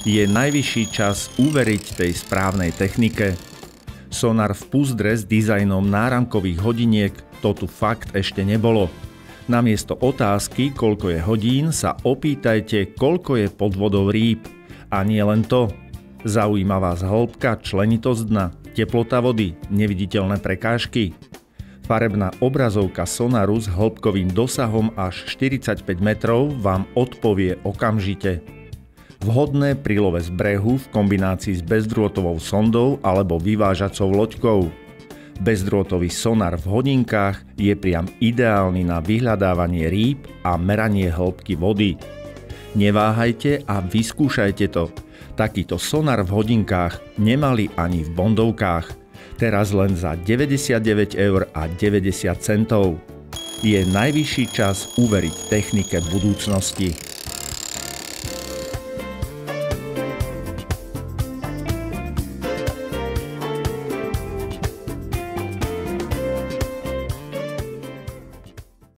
Je najvyšší čas uveriť tej správnej technike. Sonar v púzdre s dizajnom náramkových hodiniek to tu fakt ešte nebolo. Namiesto otázky, koľko je hodín, sa opýtajte, koľko je pod vodou rýb. A nie len to. Zaujíma vás hĺbka, členitosť dna, teplota vody, neviditeľné prekážky. Farebná obrazovka sonaru s hĺbkovým dosahom až 45 metrov vám odpovie okamžite. Vhodné pri love z brehu v kombinácii s bezdrôtovou sondou alebo vyvážacou loďkou. Bezdrôtový sonar v hodinkách je priam ideálny na vyhľadávanie rýb a meranie hĺbky vody. Neváhajte a vyskúšajte to. Takýto sonar v hodinkách nemali ani v bondovkách. Teraz len za 99,90 €. Je najvyšší čas uveriť technike budúcnosti.